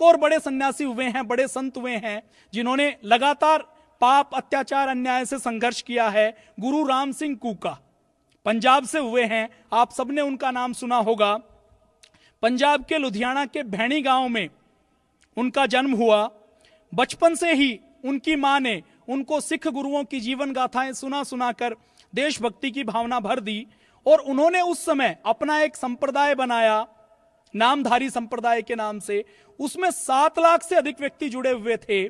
और बड़े सन्यासी हुए हैं, बड़े संत हुए हैं जिन्होंने लगातार पाप, अत्याचार, अन्याय से संघर्ष किया है। गुरु राम सिंह कूका पंजाब से हुए हैं, आप सबने उनका नाम सुना होगा। पंजाब के लुधियाना के भैणी गांव में उनका जन्म हुआ। बचपन से ही उनकी मां ने उनको सिख गुरुओं की जीवन गाथाएं सुना सुनाकर देशभक्ति की भावना भर दी और उन्होंने उस समय अपना एक संप्रदाय बनाया, नामधारी संप्रदाय के नाम से। उसमें 7 लाख से अधिक व्यक्ति जुड़े हुए थे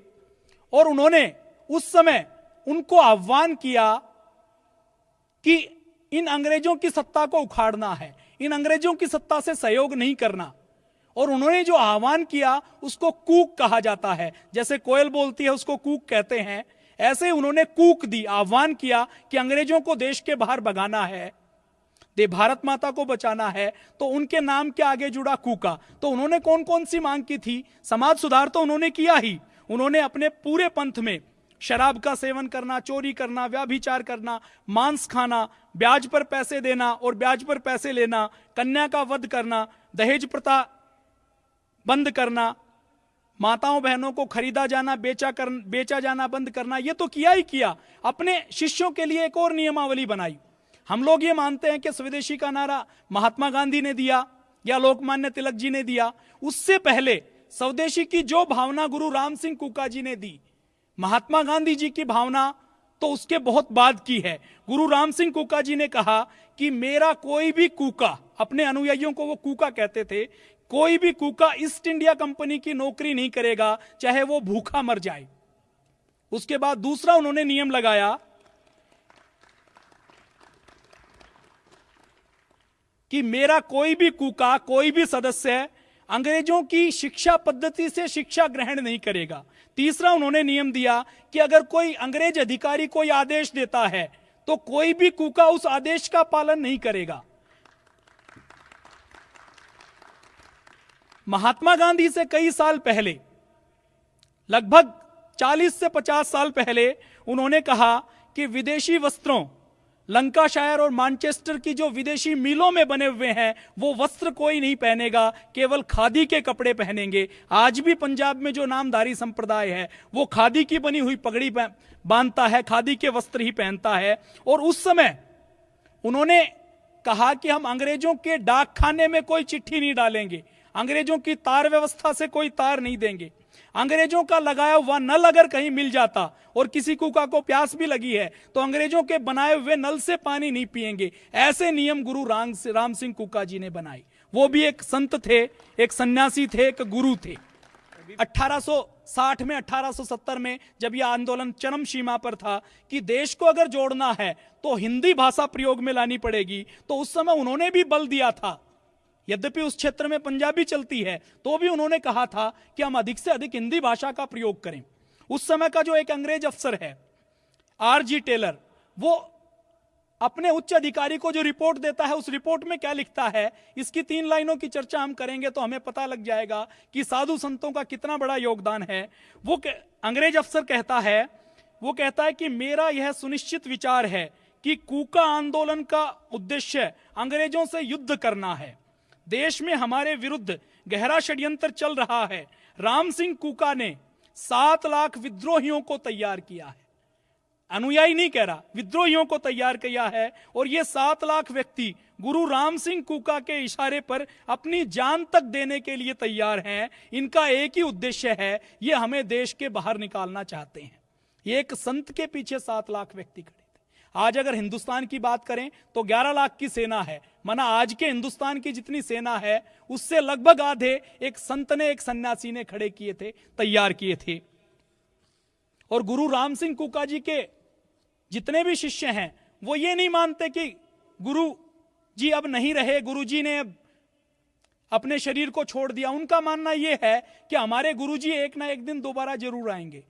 और उन्होंने उस समय उनको आह्वान किया कि इन अंग्रेजों की सत्ता को उखाड़ना है, इन अंग्रेजों की सत्ता से सहयोग नहीं करना। और उन्होंने जो आह्वान किया उसको कूक कहा जाता है, जैसे कोयल बोलती है उसको कूक कहते हैं, ऐसे उन्होंने कूक दी, आह्वान किया कि अंग्रेजों को देश के बाहर भगाना है, भारत माता को बचाना है। तो उनके नाम के आगे जुड़ा कूका। तो उन्होंने कौन कौन सी मांग की थी? समाज सुधार तो उन्होंने किया ही, उन्होंने अपने पूरे पंथ में शराब का सेवन करना, चोरी करना, व्याभिचार करना, मांस खाना, ब्याज पर पैसे देना और ब्याज पर पैसे लेना, कन्या का वध करना, दहेज प्रथा बंद करना, माताओं बहनों को खरीदा जाना, बेचा जाना बंद करना, ये तो किया ही किया। अपने शिष्यों के लिए एक और नियमावली बनाई। हम लोग ये मानते हैं कि स्वदेशी का नारा महात्मा गांधी ने दिया या लोकमान्य तिलक जी ने दिया। उससे पहले स्वदेशी की जो भावना गुरु राम सिंह कूका जी ने दी, महात्मा गांधी जी की भावना तो उसके बहुत बाद की है। गुरु राम सिंह कूका जी ने कहा कि मेरा कोई भी कूका, अपने अनुयायियों को वो कूका कहते थे, कोई भी कूका ईस्ट इंडिया कंपनी की नौकरी नहीं करेगा, चाहे वो भूखा मर जाए। उसके बाद दूसरा उन्होंने नियम लगाया कि मेरा कोई भी कूका, कोई भी सदस्य अंग्रेजों की शिक्षा पद्धति से शिक्षा ग्रहण नहीं करेगा। तीसरा उन्होंने नियम दिया कि अगर कोई अंग्रेज अधिकारी कोई आदेश देता है तो कोई भी कूका उस आदेश का पालन नहीं करेगा। महात्मा गांधी से कई साल पहले, लगभग 40 से 50 साल पहले, उन्होंने कहा कि विदेशी वस्त्रों, लंकाशायर और मैनचेस्टर की जो विदेशी मिलों में बने हुए हैं वो वस्त्र कोई नहीं पहनेगा, केवल खादी के कपड़े पहनेंगे। आज भी पंजाब में जो नामधारी संप्रदाय है वो खादी की बनी हुई पगड़ी बांधता है, खादी के वस्त्र ही पहनता है। और उस समय उन्होंने कहा कि हम अंग्रेजों के डाक खाने में कोई चिट्ठी नहीं डालेंगे, अंग्रेजों की तार व्यवस्था से कोई तार नहीं देंगे, अंग्रेजों का लगाया हुआ नल अगर कहीं मिल जाता और किसी कूका को प्यास भी लगी है तो अंग्रेजों के बनाए हुए नल से पानी नहीं पिएंगे। ऐसे नियम गुरु राम सिंह कूका जी ने बनाए। वो भी एक संत थे, एक सन्यासी थे, एक गुरु थे। 1860 में, 1870 में जब यह आंदोलन चरम सीमा पर था कि देश को अगर जोड़ना है तो हिंदी भाषा प्रयोग में लानी पड़ेगी, तो उस समय उन्होंने भी बल दिया था। यद्यपि उस क्षेत्र में पंजाबी चलती है तो भी उन्होंने कहा था कि हम अधिक से अधिक हिंदी भाषा का प्रयोग करें। उस समय का जो एक अंग्रेज अफसर है R.G. टेलर, वो अपने उच्च अधिकारी को जो रिपोर्ट देता है उस रिपोर्ट में क्या लिखता है, इसकी 3 लाइनों की चर्चा हम करेंगे तो हमें पता लग जाएगा कि साधु संतों का कितना बड़ा योगदान है। वो अंग्रेज अफसर कहता है, वो कहता है कि मेरा यह सुनिश्चित विचार है कि कूका आंदोलन का उद्देश्य अंग्रेजों से युद्ध करना है। देश में हमारे विरुद्ध गहरा षड्यंत्र चल रहा है। राम सिंह कूका ने 7 लाख विद्रोहियों को तैयार किया है, अनुयायी नहीं कह रहा, विद्रोहियों को तैयार किया है। और ये 7 लाख व्यक्ति गुरु राम सिंह कूका के इशारे पर अपनी जान तक देने के लिए तैयार हैं। इनका एक ही उद्देश्य है, ये हमें देश के बाहर निकालना चाहते हैं। ये एक संत के पीछे 7 लाख व्यक्ति खड़े थे। आज अगर हिंदुस्तान की बात करें तो 11 लाख की सेना है, माना आज के हिंदुस्तान की जितनी सेना है उससे लगभग आधे एक संत ने, एक सन्यासी ने खड़े किए थे, तैयार किए थे। और गुरु राम सिंह कूका जी के जितने भी शिष्य हैं वो ये नहीं मानते कि गुरु जी अब नहीं रहे, गुरु जी ने अब अपने शरीर को छोड़ दिया। उनका मानना यह है कि हमारे गुरु जी एक ना एक दिन दोबारा जरूर आएंगे।